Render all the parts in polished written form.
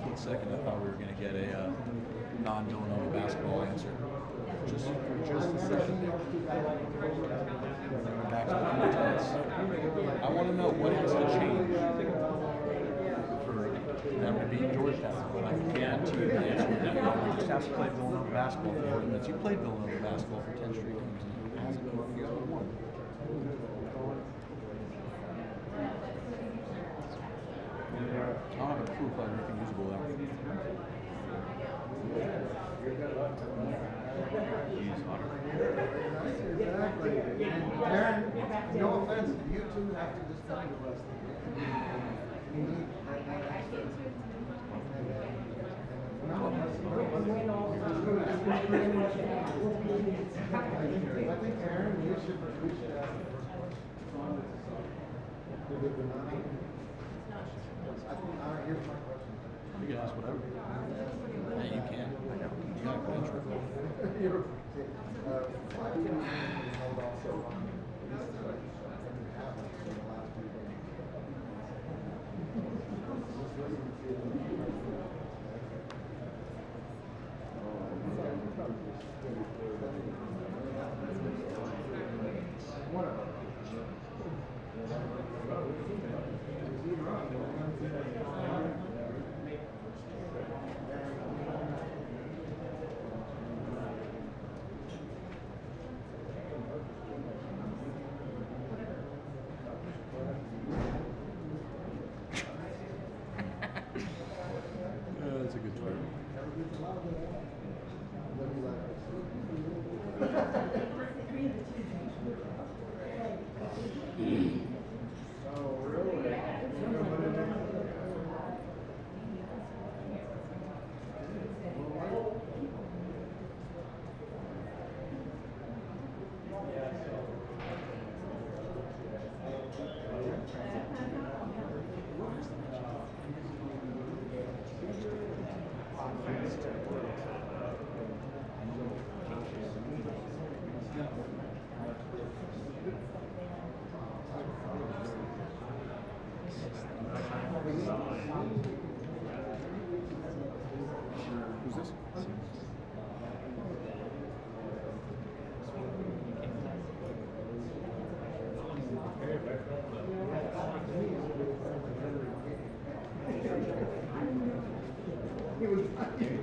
split second, I thought we were going to get a non-Villanova basketball answer. Just a second there. Back to the contents. I want to know what has to change for them to beat Georgetown. I can guarantee you the answer to that. You just have to play Villanova basketball for 40 minutes. You played Villanova basketball for 10 straight games and it hasn't worked. You haven't won. I don't have a clue if I have anything usable there. Exactly. Aaron, no offense, you two have to just find the rest of it. I think Aaron, we should ask the first one. Here's my question. You can ask whatever. Hey, you can. You got a credential. Why do you hold off so long? That's a good try. Who's this? Thank you.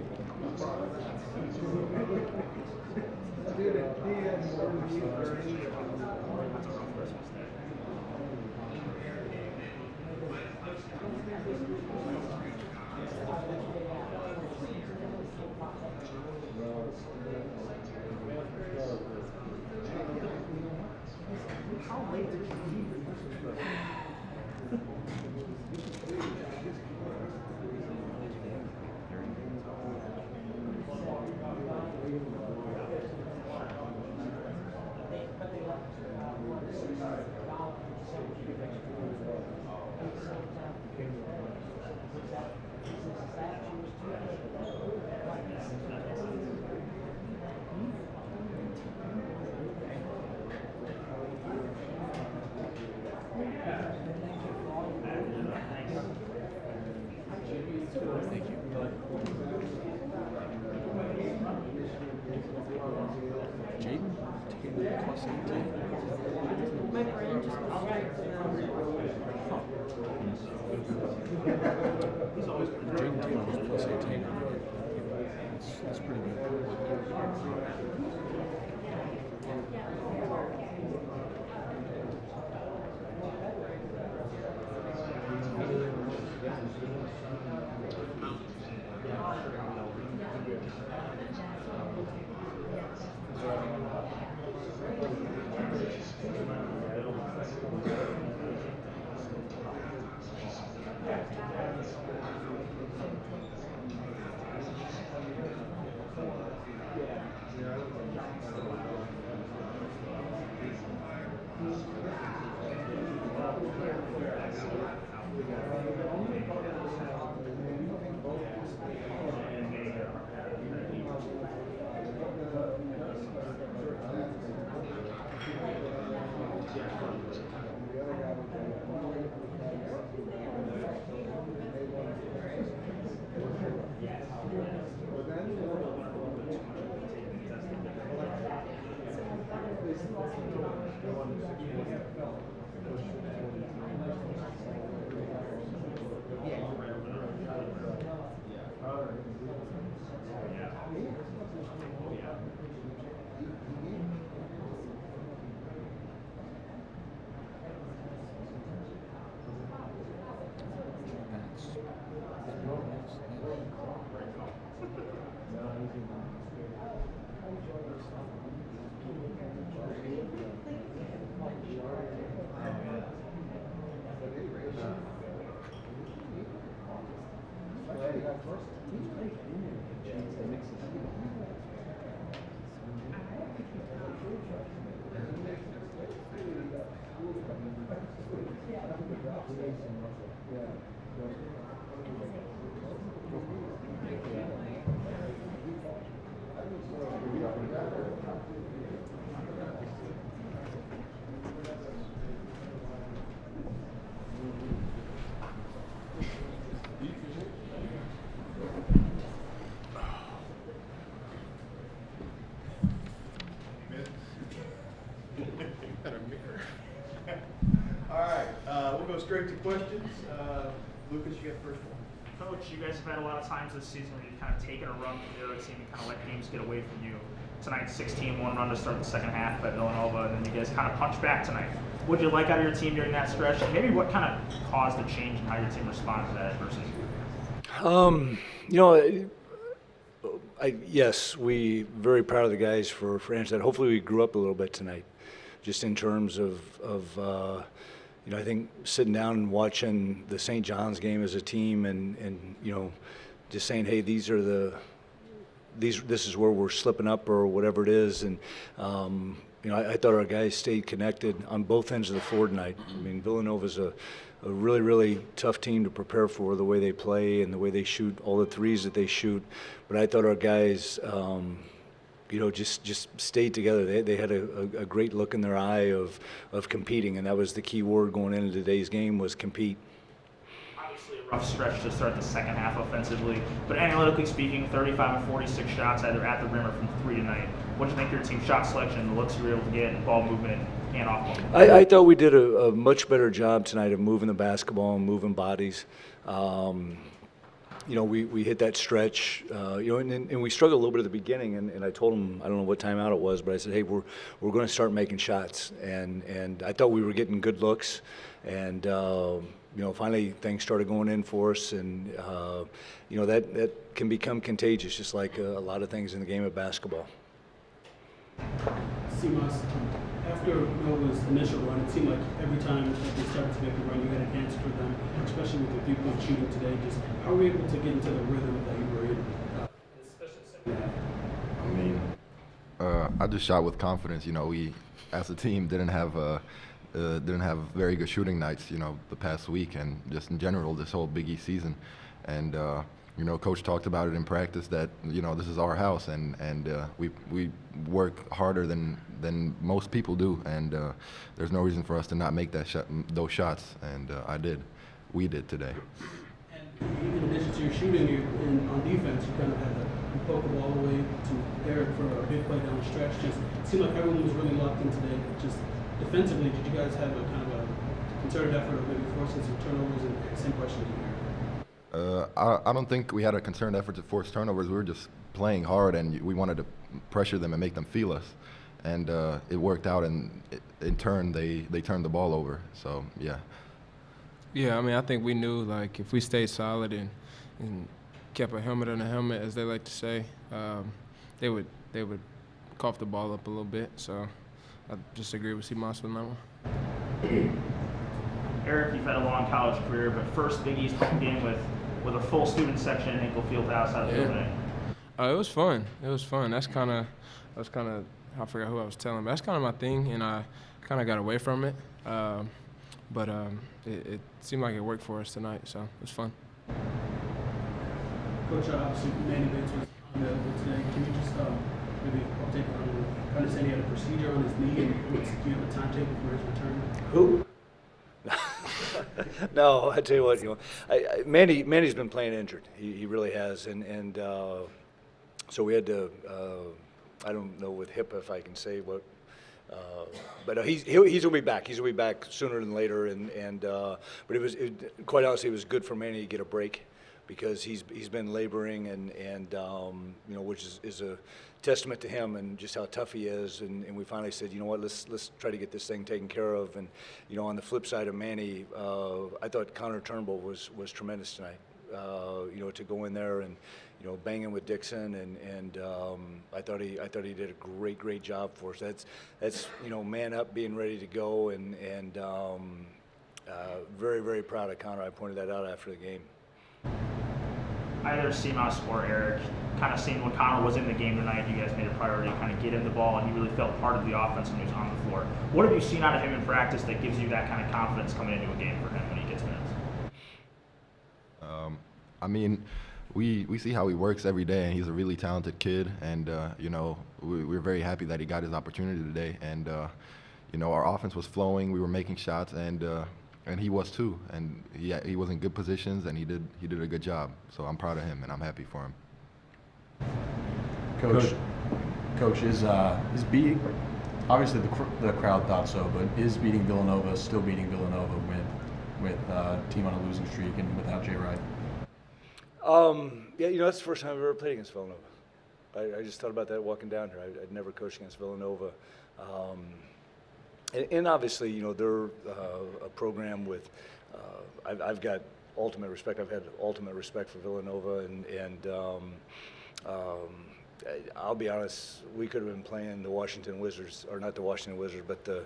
Jaden Taylor plus 18. My friend just was straight to them. Jaden Taylor was plus 18. That's pretty good. All right, we'll go straight to questions. Lucas, you got the first one. Coach, you guys have had a lot of times this season where you've kind of taken a run from the other team and kind of let games get away from you. Tonight, 16-1 run to start the second half at Villanova, and then you guys kind of punched back tonight. What did you like out of your team during that stretch? And maybe what kind of caused a change in how your team responded to that adversity? You know, yes, we very proud of the guys for answering that. Hopefully, we grew up a little bit tonight, just in terms of you know, I think sitting down and watching the St. John's game as a team, and you know, just saying, hey, this is where we're slipping up or whatever it is, and you know, I thought our guys stayed connected on both ends of the floor tonight. I mean, Villanova's a really, really tough team to prepare for, the way they play and the way they shoot, all the threes that they shoot. But I thought our guys, you know, just stayed together. They had a great look in their eye of competing, and that was the key word going into today's game, was compete. Obviously a rough stretch to start the second half offensively, but analytically speaking, 35 of 46 shots either at the rim or from three tonight. What do you think of your team shot selection, the looks you were able to get, and ball movement and off ball? I thought we did a much better job tonight of moving the basketball and moving bodies. You know, we hit that stretch, you know, and we struggled a little bit at the beginning, and I told them, I don't know what timeout it was, but I said, hey, we're going to start making shots, and I thought we were getting good looks, and you know, finally things started going in for us, and you know, that can become contagious, just like a lot of things in the game of basketball. Simas, after Nova's initial run, it seemed like every time that they started to make a run, you had an answer for them, especially with the three-point shooting today. Just how were you able to get into the rhythm that you were in, especially the second half? I mean, I just shot with confidence. You know, we, as a team, didn't have very good shooting nights, you know, the past week, and just in general this whole Big East season. And you know, Coach talked about it in practice that, you know, this is our house, and we work harder than most people do, and there's no reason for us to not make those shots, and we did today. And in addition to your shooting, on defense, you kind of had to poke the ball away to Eric for a big play down the stretch. Just it seemed like everyone was really locked in today. Just defensively, did you guys have a kind of a concerted effort of maybe forcing some turnovers? And same question to you. I don't think we had a concerned effort to force turnovers. We were just playing hard, and we wanted to pressure them and make them feel us. And it worked out, and in turn, they turned the ball over. So, yeah. Yeah, I mean, I think we knew, like, if we stayed solid and kept a helmet on a helmet, as they like to say, they would cough the ball up a little bit. So I just agree with Simas on that one. Eric, you've had a long college career, but first Big East home game with a full student section in Hinkle Fieldhouse. How did it feel today? It was fun. It was fun. That was kind of, I forgot who I was telling, but that's kind of my thing, and I kind of got away from it. But it seemed like it worked for us tonight, so it was fun. Coach, obviously, Manny Bates was unavailable today. Can you just maybe update on, I understand he had a procedure on his knee, and do you have a timetable for his return? Who? No, I tell you what, you know, Manny's been playing injured. He really has, and so we had to. I don't know with HIPAA if I can say what But he's gonna be back. He's gonna be back sooner than later. But quite honestly, it was good for Manny to get a break because he's been laboring and which is a testament to him and just how tough he is. And we finally said, you know what, let's try to get this thing taken care of. And on the flip side of Manny, I thought Connor Turnbull was tremendous tonight. To go in there and banging with Dixon and I thought he did a great job for us. That's man up, being ready to go and very proud of Connor. I pointed that out after the game. Either Seamus or Eric, kind of seeing when Connor was in the game tonight, you guys made a priority to kind of get him the ball, and he really felt part of the offense when he was on the floor. What have you seen out of him in practice that gives you that kind of confidence coming into a game for him when he gets minutes? I mean, we see how he works every day, and he's a really talented kid. And we're very happy that he got his opportunity today. And our offense was flowing. We were making shots, and he was too. And he was in good positions, and he did a good job. So I'm proud of him, and I'm happy for him. Coach, is beating, obviously the crowd thought so, but is beating Villanova still beating Villanova with team on a losing streak and without Jay Wright? Yeah, that's the first time I've ever played against Villanova. I just thought about that walking down here. I'd never coached against Villanova. And obviously, they're a program with, I've got ultimate respect. I've had ultimate respect for Villanova, and I'll be honest, we could have been playing the Washington Wizards, or not the Washington Wizards, but the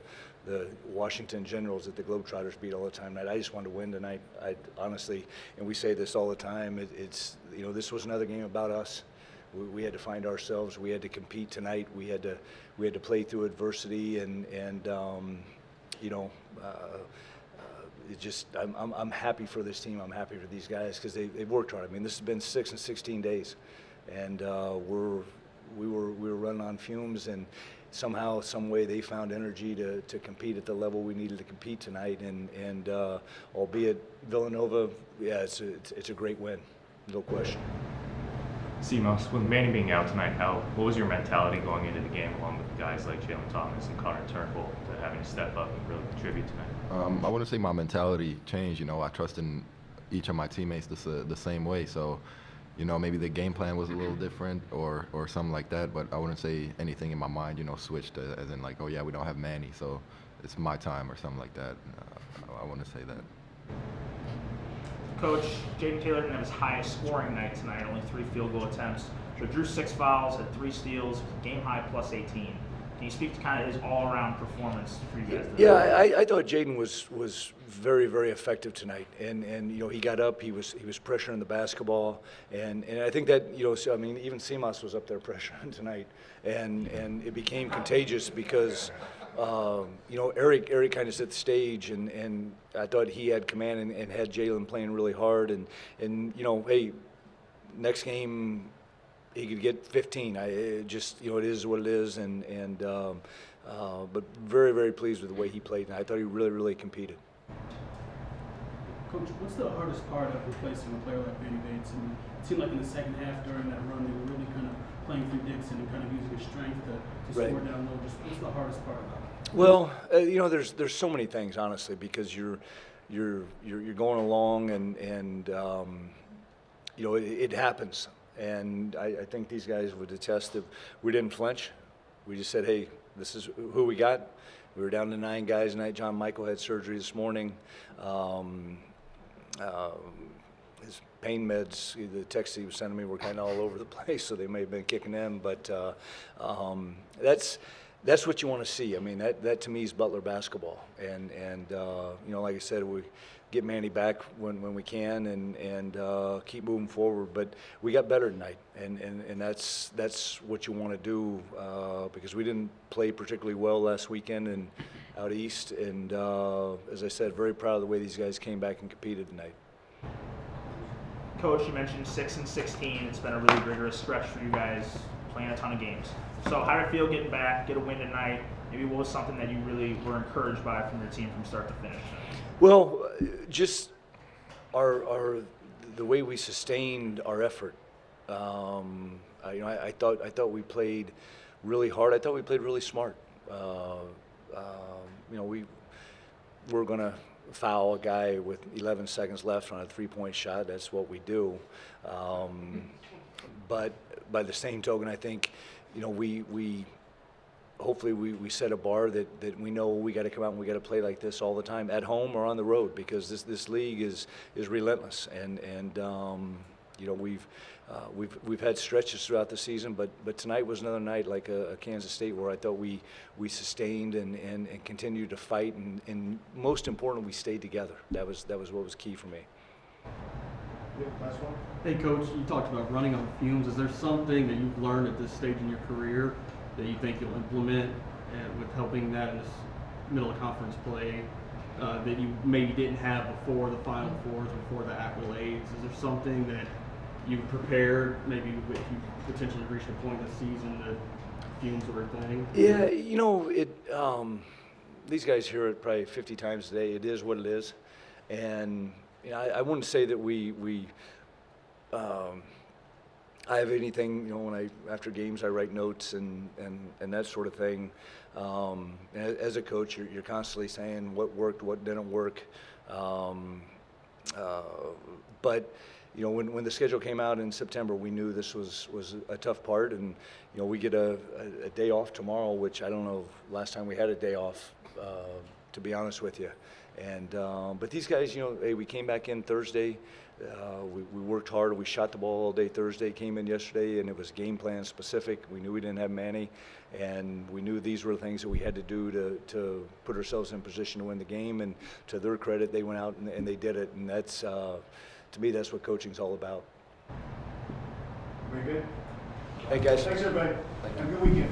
Washington Generals that the Globetrotters beat all the time. I just wanted to win tonight. I honestly, and we say this all the time, it's this was another game about us. We had to find ourselves. We had to compete tonight. We had to play through adversity, I'm happy for this team. I'm happy for these guys because they've worked hard. I mean, this has been 6 and 16 days, and we were running on fumes, and somehow, some way, they found energy to compete at the level we needed to compete tonight. And albeit Villanova, yeah, it's a great win, no question. Seamus, with Manny being out tonight, what was your mentality going into the game, along with guys like Jalen Thomas and Connor Turnbull, to having to step up and really contribute tonight? I wouldn't say my mentality changed. I trust in each of my teammates the same way. So, maybe the game plan was a little different or something like that. But I wouldn't say anything in my mind, switched as in like, oh yeah, we don't have Manny, so it's my time or something like that. I wouldn't say that. Coach, Jaden Taylor didn't have his highest scoring night tonight, only 3 field goal attempts. So drew 6 fouls, had 3 steals, game high plus 18. Can you speak to kind of his all-around performance for you guys today? Yeah, I thought Jaden was very effective tonight, and he got up, he was pressuring the basketball, and I think that even Seamus was up there pressuring tonight, and it became contagious because Eric kind of set the stage, and I thought he had command and had Jalen playing really hard, and hey, next game he could get 15. It is what it is, but very pleased with the way he played, and I thought he really competed. Coach, what's the hardest part of replacing a player like Manny Bates? And it seemed like in the second half during that run, they were really kind of playing through Dixon and kind of using his strength to score down low. Just what's the hardest part about it? Well, there's so many things, honestly, because you're going along and it happens. And I think these guys would attest that we didn't flinch. We just said, hey, this is who we got. We were down to 9 guys tonight. John Michael had surgery this morning. His pain meds, the texts he was sending me were kind of all over the place, so they may have been kicking in. But that's what you want to see. I mean, that to me is Butler basketball. And like I said, we get Manny back when we can and keep moving forward. But we got better tonight, and that's what you want to do because we didn't play particularly well last weekend and out east. And as I said, very proud of the way these guys came back and competed tonight. Coach, you mentioned 6 and 16. It's been a really rigorous stretch for you guys, playing a ton of games. So how did it feel getting back, get a win tonight? Maybe what was something that you really were encouraged by from your team from start to finish? Well, just the way we sustained our effort. I thought we played really hard. I thought we played really smart. You know, we're going to foul a guy with 11 seconds left on a three-point shot. That's what we do. But by the same token, I think, you know, hopefully we set a bar that we know we got to come out and we got to play like this all the time, at home or on the road, because this league is relentless. And you know, we've had stretches throughout the season, but tonight was another night like a Kansas State where I thought we sustained and continued to fight, and most important, we stayed together. That was what was key for me. Last one. Hey, Coach, you talked about running on fumes. Is there something that you've learned at this stage in your career that you think you'll implement with helping that in this middle of conference play that you maybe didn't have before the Final Fours, before the accolades? Is there something that you've prepared, maybe if you potentially reached a point in the season that fumes were a thing? Yeah, you know, these guys hear it probably 50 times a day. It is what it is. And you know, I wouldn't say that I have anything, you know, after games I write notes and that sort of thing. As a coach, you're constantly saying what worked, what didn't work. But you know, when the schedule came out in September, we knew this was a tough part, and you know, we get a day off tomorrow, which I don't know last time we had a day off, to be honest with you. And but these guys, you know, hey, we came back in Thursday. We worked hard. We shot the ball all day Thursday, came in yesterday, and it was game plan specific. We knew we didn't have Manny, and we knew these were the things that we had to do to put ourselves in position to win the game. And to their credit, they went out and they did it. And that's, to me, that's what coaching's all about. Very good. Hey, guys. Thanks, everybody. Have a good weekend.